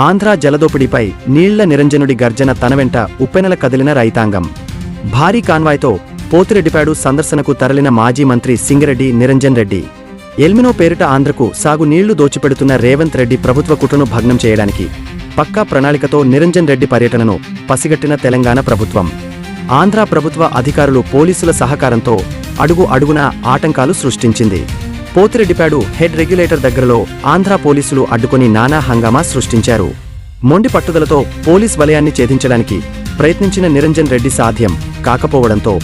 ఆంధ్ర జలదోపిడీపై నీళ్ల నిరంజనుడి గర్జన తనవెంట ఉప్పెనల కదిలిన రైతాంగం. భారీ కాన్వాయ్తో పోతిరెడ్డిపాడు సందర్శనకు తరలిన మాజీ మంత్రి సింగిరెడ్డి నిరంజన్ రెడ్డి. ఎల్మినో పేరిట ఆంధ్రకు సాగు నీళ్లు దోచిపెడుతున్న రేవంత్ రెడ్డి ప్రభుత్వ కుట్రను భగ్నం చేయడానికి పక్కా ప్రణాళికతో నిరంజన్ రెడ్డి పర్యటనను పసిగట్టిన తెలంగాణ ప్రభుత్వం. ఆంధ్ర ప్రభుత్వ అధికారులు పోలీసుల సహకారంతో అడుగు అడుగునా ఆటంకాలు సృష్టించింది. పోతిరెడ్డిపాడు హెడ్ రెగ్యులేటర్ దగ్గరలో ఆంధ్ర పోలీసులు అడ్డుకొని నానా హంగామా సృష్టించారు. మొండి పట్టుదలతో పోలీస్ వలయాన్ని ఛేదించడానికి ప్రయత్నించిన నిరంజన్ రెడ్డి సాధ్యం కాకపోవడంతో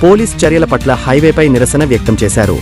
పోలీస్ చర్యల పట్ల హైవేపై నిరసన వ్యక్తం చేశారు.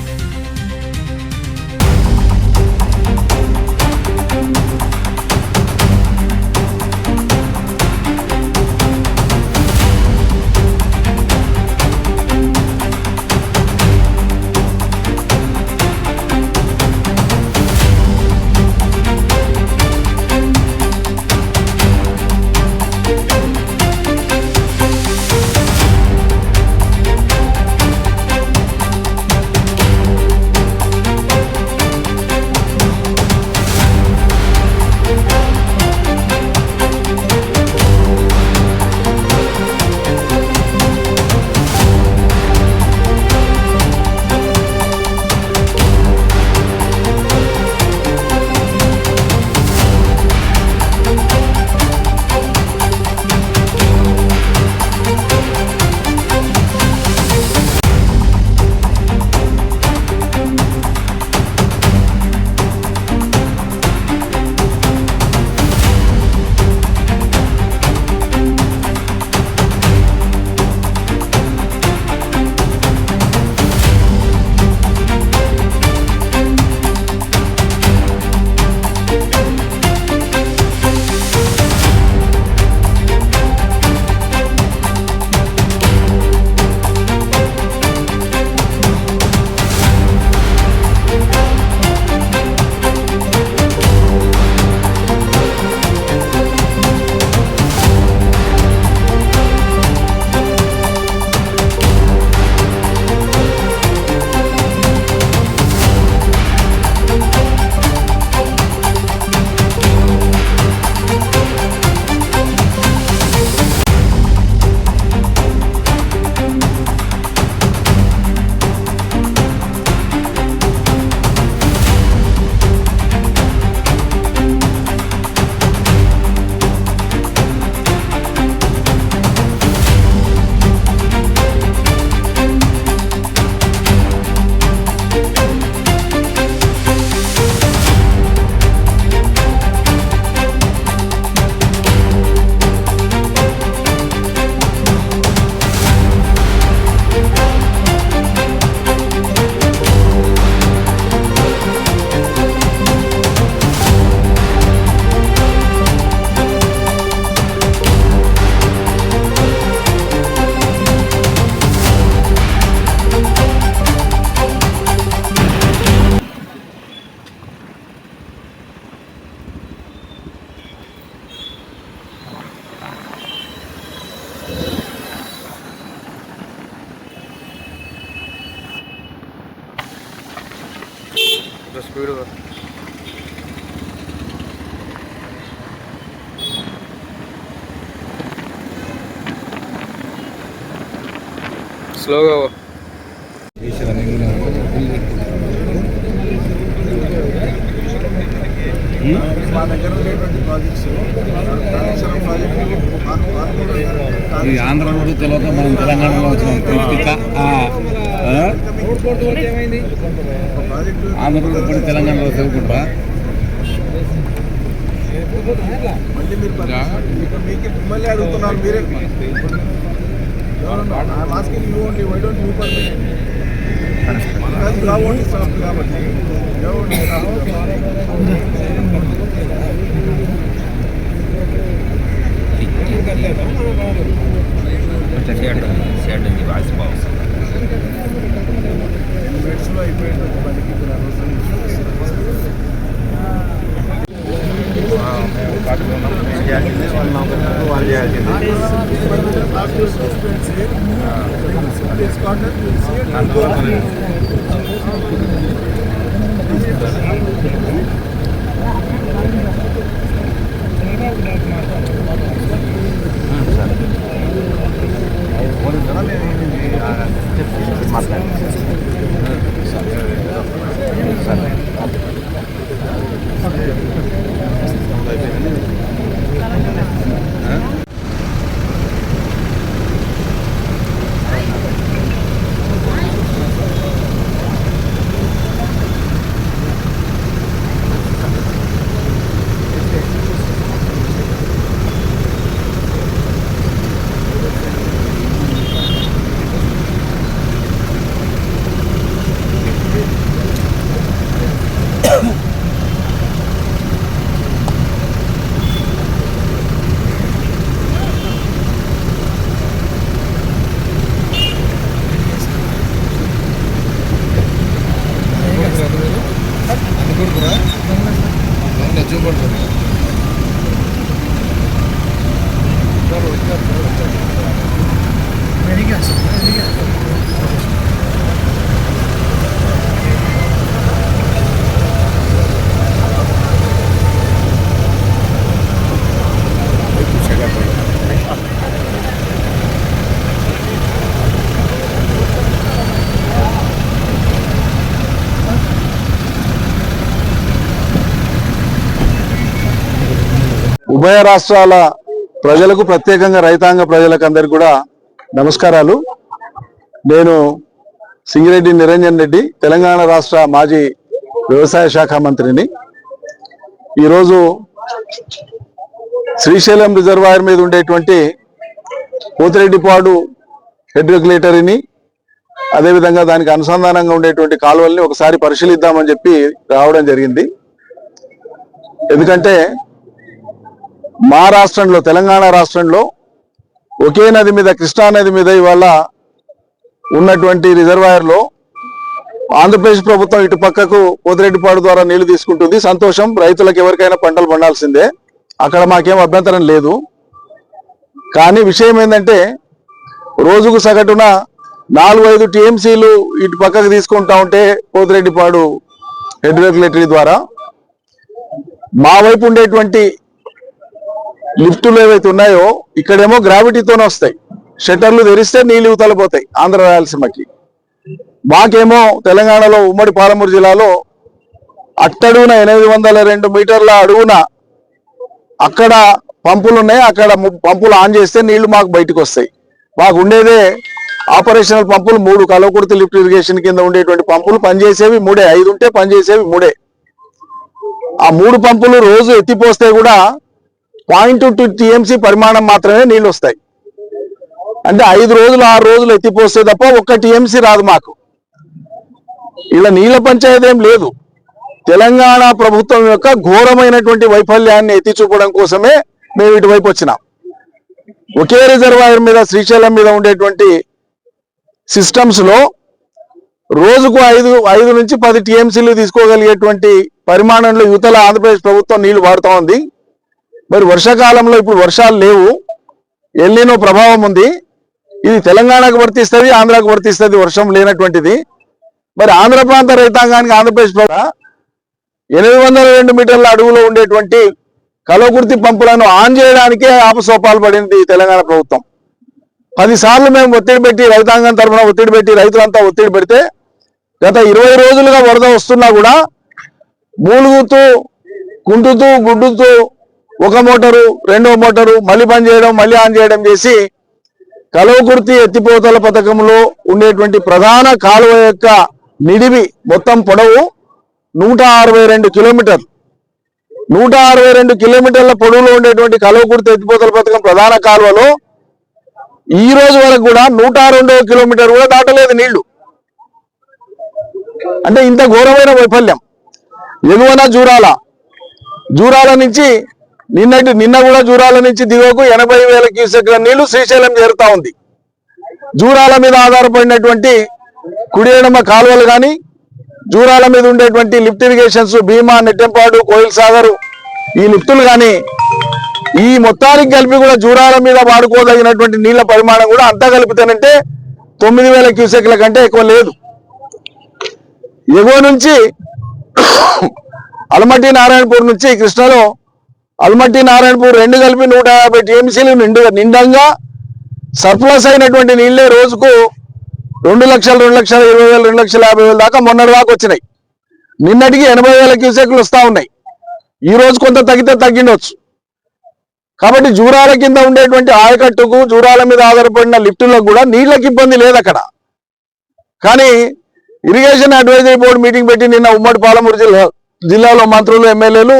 స్పీడ్ స్లోగా మా దగ్గర ఉండేటువంటి ప్రాజెక్ట్స్ ఈ ఆంధ్ర రోడ్డు తెలియక మనం తెలంగాణలో వచ్చినాం. ఆంధ్ర రోడ్డు పడి తెలంగాణలో చదువుకుంటా మళ్ళీ మీరు మిమ్మల్ని అడుగుతున్నారు. మీరే asking you only why don't you permit కాబట్టి మెడ్స్లో అయిపోయింది పనికి వాళ్ళు చేయాల్సింది ఉభయ రాష్ట్రాల ప్రజలకు ప్రత్యేకంగా రైతాంగ ప్రజలకు అందరికి కూడా నమస్కారాలు. నేను సింగిరెడ్డి నిరంజన్ రెడ్డి, తెలంగాణ రాష్ట్ర మాజీ వ్యవసాయ శాఖ మంత్రిని. ఈరోజు శ్రీశైలం రిజర్వాయర్ మీద ఉండేటువంటి పోతిరెడ్డిపాడు హెడ్ రెగ్యులేటరీని, అదేవిధంగా దానికి అనుసంధానంగా ఉండేటువంటి కాలువల్ని ఒకసారి పరిశీలిద్దామని చెప్పి రావడం జరిగింది. ఎందుకంటే మా రాష్ట్రంలో, తెలంగాణ రాష్ట్రంలో ఒకే నది మీద, కృష్ణా నది మీద ఇవాళ ఉన్నటువంటి రిజర్వాయర్లో ఆంధ్రప్రదేశ్ ప్రభుత్వం ఇటు పక్కకు పోతిరెడ్డిపాడు ద్వారా నీళ్లు తీసుకుంటుంది. సంతోషం, రైతులకు ఎవరికైనా పంటలు పండాల్సిందే, అక్కడ మాకేం అభ్యంతరం లేదు. కానీ విషయం ఏంటంటే రోజుకు సగటున 4-5 టీఎంసీలు ఇటు పక్కకు తీసుకుంటా ఉంటే పోతిరెడ్డిపాడు హెడ్ రెగ్యులేటరీ ద్వారా మా వైపు ఉండేటువంటి లిఫ్టులు ఏవైతే ఉన్నాయో ఇక్కడేమో గ్రావిటీతోనే వస్తాయి. షట్టర్లు తెరిస్తే నీళ్లు తలపోతాయి ఆంధ్ర రాయలసీమకి. మాకేమో తెలంగాణలో ఉమ్మడి పాలమూరు జిల్లాలో అట్టడుగున 802 మీటర్ల అడుగున అక్కడ పంపులు ఉన్నాయి. అక్కడ పంపులు ఆన్ చేస్తే నీళ్లు మాకు బయటకు వస్తాయి. మాకు ఉండేదే ఆపరేషనల్ పంపులు 3, కలవకుర్తి లిఫ్ట్ ఇరిగేషన్ కింద ఉండేటువంటి పంపులు పనిచేసేవి 3, 5 ఉంటే పనిచేసేవి 3. ఆ 3 పంపులు రోజు ఎత్తిపోస్తే కూడా 0.2 టీఎంసీ పరిమాణం మాత్రమే నీళ్లు వస్తాయి. అంటే 5 రోజులు 6 రోజులు ఎత్తిపోస్తే తప్ప 1 టీఎంసీ రాదు మాకు. ఇలా నీళ్ల పంచాయతీ ఏం లేదు. తెలంగాణ ప్రభుత్వం యొక్క ఘోరమైనటువంటి వైఫల్యాన్ని ఎత్తి చూపడం కోసమే మేము ఇటువైపు వచ్చినాం. ఒకే రిజర్వాయర్ మీద, శ్రీశైలం మీద ఉండేటువంటి సిస్టమ్స్ లో రోజుకు 5 నుంచి 10 టీఎంసీలు తీసుకోగలిగేటువంటి పరిమాణంలో యువతల ఆంధ్రప్రదేశ్ ప్రభుత్వం నీళ్లు వాడుతూ ఉంది. మరి వర్షాకాలంలో ఇప్పుడు వర్షాలు లేవు, ఎల్నినో ప్రభావం ఉంది. ఇది తెలంగాణకు వర్తిస్తుంది, ఆంధ్రాకు వర్తిస్తుంది వర్షం లేనటువంటిది. మరి ఆంధ్ర ప్రాంత రైతాంగానికి ఆంధ్రప్రదేశ్ ప్రభుత్వం 802 మీటర్ల అడుగులో ఉండేటువంటి కలవకుర్తి పంపులను ఆన్ చేయడానికే ఆపసోపాలు పడింది తెలంగాణ ప్రభుత్వం. 10 సార్లు మేము ఒత్తిడి పెట్టి, రైతాంగం తరఫున ఒత్తిడి పెట్టి, రైతులంతా ఒత్తిడి పెడితే గత 20 రోజులుగా వరద వస్తున్నా కూడా మూలుగుతూ, కుంటుతూ, గుడ్డుతూ ఒక మోటారు, రెండో మోటారు మళ్ళీ బంద్ చేయడం, మళ్ళీ ఆన్ చేయడం చేసి కలవకుర్తి ఎత్తిపోతల పథకంలో ఉండేటువంటి ప్రధాన కాలువ యొక్క నిడివి మొత్తం పొడవు 162 కిలోమీటర్లు. 162 కిలోమీటర్ల పొడవులో ఉండేటువంటి కలవకుర్తి ఎత్తిపోతల పథకం ప్రధాన కాలువలో ఈ రోజు వరకు కూడా 102వ కిలోమీటర్ కూడా దాటలేదు నీళ్లు. అంటే ఇంత ఘోరమైన వైఫల్యం. ఎగువన జూరాల నుంచి నిన్న కూడా జూరాల నుంచి దిగువకు 80,000 క్యూసెక్ల నీళ్లు శ్రీశైలం చేరుతా ఉంది. జూరాల మీద ఆధారపడినటువంటి కుడి ఎడమ కాలువలు కానీ, జూరాల మీద ఉండేటువంటి లిఫ్ట్ ఇరిగేషన్స్, భీమా, నెట్టెంపాడు, కోయిల్ సాగర్, ఈ లిఫ్టులు కానీ ఈ మొత్తానికి కలిపి కూడా జూరాల మీద వాడుకోదగినటువంటి నీళ్ల పరిమాణం కూడా అంతా కలిపితేనంటే 9,000 క్యూసెక్ల కంటే ఎక్కువ లేదు. ఎగువ నుంచి అల్మట్టి నారాయణపూర్ నుంచి కృష్ణలో అల్మట్టి నారాయణపూర్ 2 కలిపి 150 టీఎంసీలు నిండంగా సర్ప్లస్ అయినటువంటి నీళ్లే రోజుకు 2 లక్షలు, 2,20,000, 2,50,000 దాకా మొన్నటి దాకా వచ్చినాయి. నిన్నటికి 80,000 క్యూసెక్లు వస్తా ఉన్నాయి. ఈ రోజు కొంత తగ్గితే తగ్గిండొచ్చు. కాబట్టి జూరాల కింద ఉండేటువంటి ఆయకట్టుకు జూరాల మీద ఆధారపడిన లిఫ్టులకు కూడా నీళ్ళకి ఇబ్బంది లేదు అక్కడ. కానీ ఇరిగేషన్ అడ్వైజరీ బోర్డు మీటింగ్ పెట్టి నిన్న ఉమ్మడి పాలమూరు జిల్లాలో మంత్రులు ఎమ్మెల్యేలు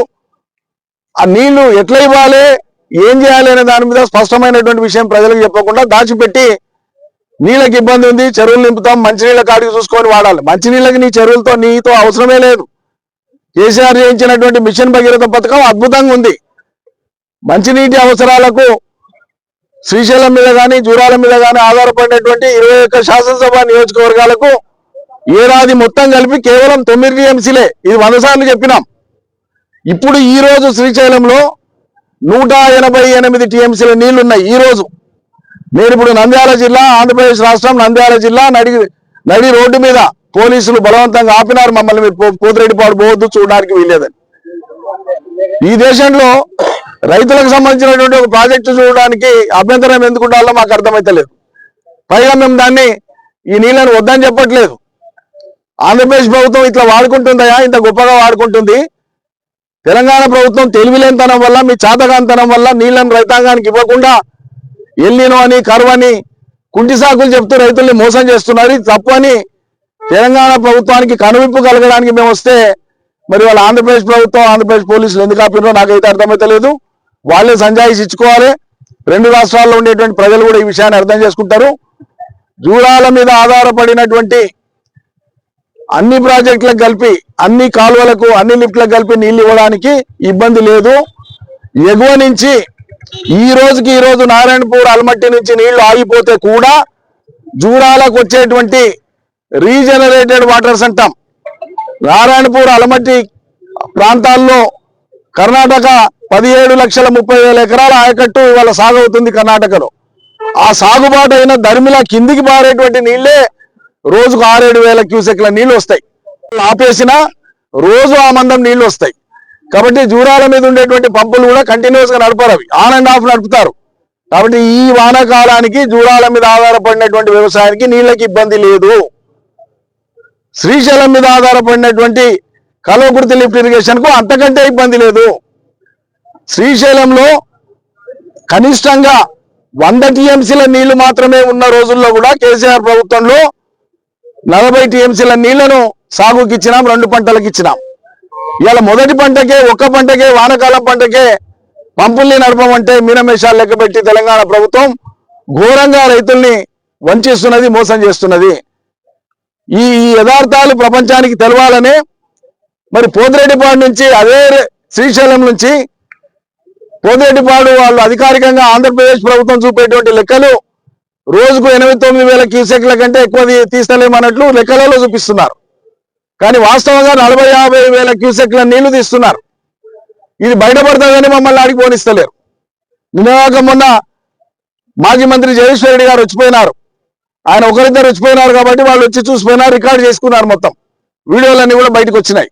ఆ నీళ్లు ఎట్లా ఇవ్వాలి ఏం చేయాలి అనే దాని మీద స్పష్టమైనటువంటి విషయం ప్రజలకు చెప్పకుండా దాచిపెట్టి నీళ్ళకి ఇబ్బంది ఉంది, చెరువులు నింపుతాం, మంచినీళ్ళ కాడికి చూసుకొని వాడాలి. మంచినీళ్ళకి నీ చెరువులతో నీతో అవసరమే లేదు. కేసీఆర్ చేయించినటువంటి మిషన్ భగీరథ పథకం అద్భుతంగా ఉంది. మంచినీటి అవసరాలకు శ్రీశైలం మీద కానీ జూరాల మీద కానీ ఆధారపడినటువంటి 21 శాసనసభ నియోజకవర్గాలకు ఏడాది మొత్తం కలిపి కేవలం 9 టీఎంసీలే. ఇది 100 సార్లు చెప్పినాం. ఇప్పుడు ఈ రోజు శ్రీశైలంలో 188 టీఎంసీల నీళ్లున్నాయి. ఈ రోజు నేను ఇప్పుడు నంద్యాల జిల్లా, ఆంధ్రప్రదేశ్ రాష్ట్రం నంద్యాల జిల్లా నడి రోడ్డు మీద పోలీసులు బలవంతంగా ఆపినారు మమ్మల్ని, మీరు పోతిరెడ్డిపాడు పోవద్దు, చూడడానికి వీల్లేదని. ఈ దేశంలో రైతులకు సంబంధించినటువంటి ఒక ప్రాజెక్టు చూడడానికి అభ్యంతరం ఎందుకు ఉండాలో మాకు అర్థమైతలేదు. పైగా మేము దాన్ని ఈ నీళ్లను వద్దని చెప్పట్లేదు. ఆంధ్రప్రదేశ్ ప్రభుత్వం ఇట్లా వాడుకుంటుందయా, ఇంత గొప్పగా వాడుకుంటుంది. తెలంగాణ ప్రభుత్వం తెలివిలేనితనం వల్ల, మీ చాతకాంతనం వల్ల నీళ్లను రైతాంగానికి ఇవ్వకుండా ఎల్లినో అని కరువు అని కుంటి సాకులు చెప్తూ రైతుల్ని మోసం చేస్తున్నారు. ఇది తప్పు అని తెలంగాణ ప్రభుత్వానికి కనువిప్పు కలగడానికి మేము వస్తే మరి వాళ్ళ ఆంధ్రప్రదేశ్ ప్రభుత్వం, ఆంధ్రప్రదేశ్ పోలీసులు ఎందుకు ఆపినో నాకైతే అర్థమైతలేదు. వాళ్ళే సంజాయిషి ఇచ్చుకోవాలి. 2 రాష్ట్రాల్లో ఉండేటువంటి ప్రజలు కూడా ఈ విషయాన్ని అర్థం చేసుకుంటారు. జూరాల మీద ఆధారపడినటువంటి అన్ని ప్రాజెక్టులకు కలిపి, అన్ని కాలువలకు, అన్ని లిఫ్ట్లకు కలిపి నీళ్లు ఇవ్వడానికి ఇబ్బంది లేదు. ఎగువ నుంచి ఈ రోజు నారాయణపూర్ అల్మట్టి నుంచి నీళ్లు ఆగిపోతే కూడా జూరాలకు వచ్చేటువంటి రీజనరేటెడ్ వాటర్స్ అంటాం. నారాయణపూర్ అల్మట్టి ప్రాంతాల్లో కర్ణాటక 17,30,000 ఎకరాల ఆయకట్టు ఇవాళ సాగు అవుతుంది కర్ణాటకలో. ఆ సాగుబాటు అయిన ధర్మిలా కిందికి పారేటువంటి నీళ్లే రోజుకు 6-7 క్యూసెక్ల నీళ్లు వస్తాయి. ఆపేసిన రోజు ఆ మందం నీళ్లు వస్తాయి. కాబట్టి జూరాల మీద ఉండేటువంటి పంపులు కూడా కంటిన్యూస్ గా నడపరు, అవి ఆన్ అండ్ ఆఫ్ నడుపుతారు. కాబట్టి ఈ వానాకాలానికి జూరాల మీద ఆధారపడినటువంటి వ్యవసాయానికి నీళ్ళకి ఇబ్బంది లేదు. శ్రీశైలం మీద ఆధారపడినటువంటి కల్వకుర్తి లిఫ్ట్ ఇరిగేషన్ కు అంతకంటే ఇబ్బంది లేదు. శ్రీశైలంలో కనిష్టంగా 100 టీఎంసీల నీళ్లు మాత్రమే ఉన్న రోజుల్లో కూడా కేసీఆర్ ప్రభుత్వంలో 40 టీఎంసీల నీళ్లను సాగుకి ఇచ్చినాం, 2 పంటలకు ఇచ్చినాం. ఇవాళ మొదటి పంటకే, ఒక్క పంటకే, వానకాలం పంటకే పంపుల్ని నడపమంటే మీనమేషాలు లెక్కబెట్టి తెలంగాణ ప్రభుత్వం ఘోరంగా రైతుల్ని వంచిస్తున్నది, మోసం చేస్తున్నది. ఈ యథార్థాలు ప్రపంచానికి తెలవాలనే మరి పోతిరెడ్డిపాడు నుంచి, అదే శ్రీశైలం నుంచి పోతిరెడ్డిపాడు వాళ్ళు అధికారికంగా ఆంధ్రప్రదేశ్ ప్రభుత్వం చూపేటువంటి లెక్కలు రోజుకు 8-9 వేల క్యూసెక్ల కంటే ఎక్కువ తీస్తలేమన్నట్లు లెక్కలలో చూపిస్తున్నారు. కానీ వాస్తవంగా 40-50 వేల క్యూసెక్ల నీళ్లు తీస్తున్నారు. ఇది బయటపడుతుందని మమ్మల్ని ఆడికి పోనిస్తలేరు. నిన్నగాక మొన్న మాజీ మంత్రి జగదీశ్వర్ రెడ్డి గారు వచ్చిపోయినారు. ఆయన ఒకరిద్దరు వచ్చిపోయినారు కాబట్టి వాళ్ళు వచ్చి చూసిపోయినారు, రికార్డు చేసుకున్నారు. మొత్తం వీడియోలన్నీ కూడా బయటకు వచ్చినాయి.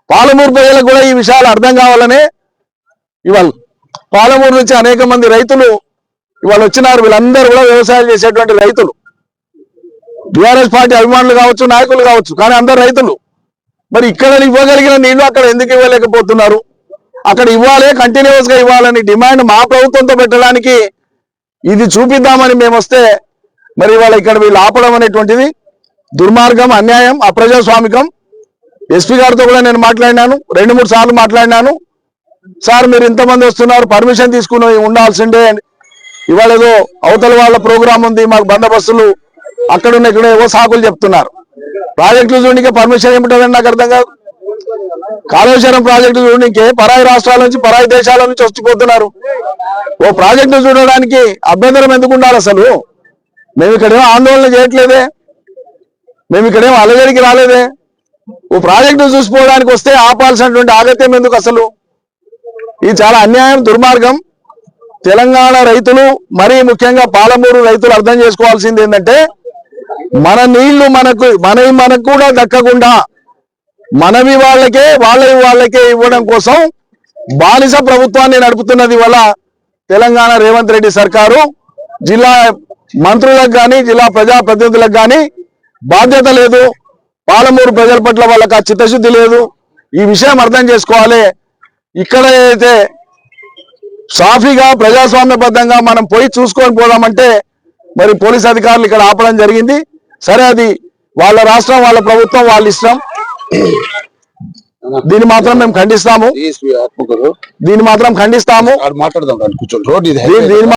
పాలమూరు ప్రజలకు కూడా ఈ విషయాలు అర్థం కావాలనే ఇవాళ పాలమూరు నుంచి అనేక మంది రైతులు ఇవాళ వచ్చినారు. వీళ్ళందరూ కూడా వ్యవసాయం చేసేటువంటి రైతులు, టీఆర్ఎస్ పార్టీ అభిమానులు కావచ్చు, నాయకులు కావచ్చు, కానీ అందరు రైతులు. మరి ఇక్కడ ఇవ్వగలిగిన నీళ్లు అక్కడ ఎందుకు ఇవ్వలేకపోతున్నారు? అక్కడ ఇవ్వాలి, కంటిన్యూస్ గా ఇవ్వాలని డిమాండ్ మా ప్రభుత్వంతో పెట్టడానికి ఇది చూపిద్దామని మేము వస్తే మరి ఇవాళ ఇక్కడ వీళ్ళు ఆపడం అనేటువంటిది దుర్మార్గం, అన్యాయం, అప్రజాస్వామికం. ఎస్పీ గారితో కూడా నేను మాట్లాడినాను, 2-3 సార్లు మాట్లాడినాను. సార్ మీరు ఇంతమంది వస్తున్నారు, పర్మిషన్ తీసుకుని ఉండాల్సిందే. ఇవాళ ఏదో అవతల వాళ్ళ ప్రోగ్రామ్ ఉంది, మాకు బందోబస్తులు అక్కడున్న ఇక్కడ ఏవో సాకులు చెప్తున్నారు. ప్రాజెక్టులు చూడడానికి పర్మిషన్ ఏమిటని నాకు అర్థం కాదు. కాళేశ్వరం ప్రాజెక్టు చూడడానికి పరాయి రాష్ట్రాల నుంచి, పరాయి దేశాల నుంచి వచ్చిపోతున్నారు. ఓ ప్రాజెక్టు చూడడానికి అభ్యంతరం ఎందుకు ఉండాలి? అసలు మేము ఇక్కడేమో ఆందోళన చేయట్లేదే, మేము ఇక్కడేమో అలజడికి రాలేదే. ఓ ప్రాజెక్టు చూసిపోవడానికి వస్తే ఆపాల్సినటువంటి ఆగత్యం ఎందుకు అసలు? ఇది చాలా అన్యాయం, దుర్మార్గం. తెలంగాణ రైతులు, మరీ ముఖ్యంగా పాలమూరు రైతులు అర్థం చేసుకోవాల్సింది ఏంటంటే, మన నీళ్లు మనకు కూడా దక్కకుండా మనవి వాళ్ళకే ఇవ్వడం కోసం బానిస ప్రభుత్వాన్ని నడుపుతున్నది వల్ల తెలంగాణ రేవంత్ రెడ్డి సర్కారు. జిల్లా మంత్రులకు కానీ, జిల్లా ప్రజాప్రతినిధులకు కానీ బాధ్యత లేదు. పాలమూరు ప్రజల పట్ల వాళ్ళకి ఆ చిత్తశుద్ధి లేదు. ఈ విషయం అర్థం చేసుకోవాలి. ఇక్కడ అయితే సాఫీగా ప్రజాస్వామ్యబద్ధంగా మనం పోయి చూసుకొని పోదామంటే మరి పోలీస్ అధికారులు ఇక్కడ ఆపడం జరిగింది. సరే, అది వాళ్ళ రాష్ట్రం, వాళ్ళ ప్రభుత్వం, వాళ్ళ ఇష్టం. దీన్ని మాత్రం మేము ఖండిస్తాము. ఆత్మకూరు దీన్ని మాత్రం ఖండిస్తాము. మాట్లాడదాం కూర్చోండి రోడ్ ఇది దీన్ని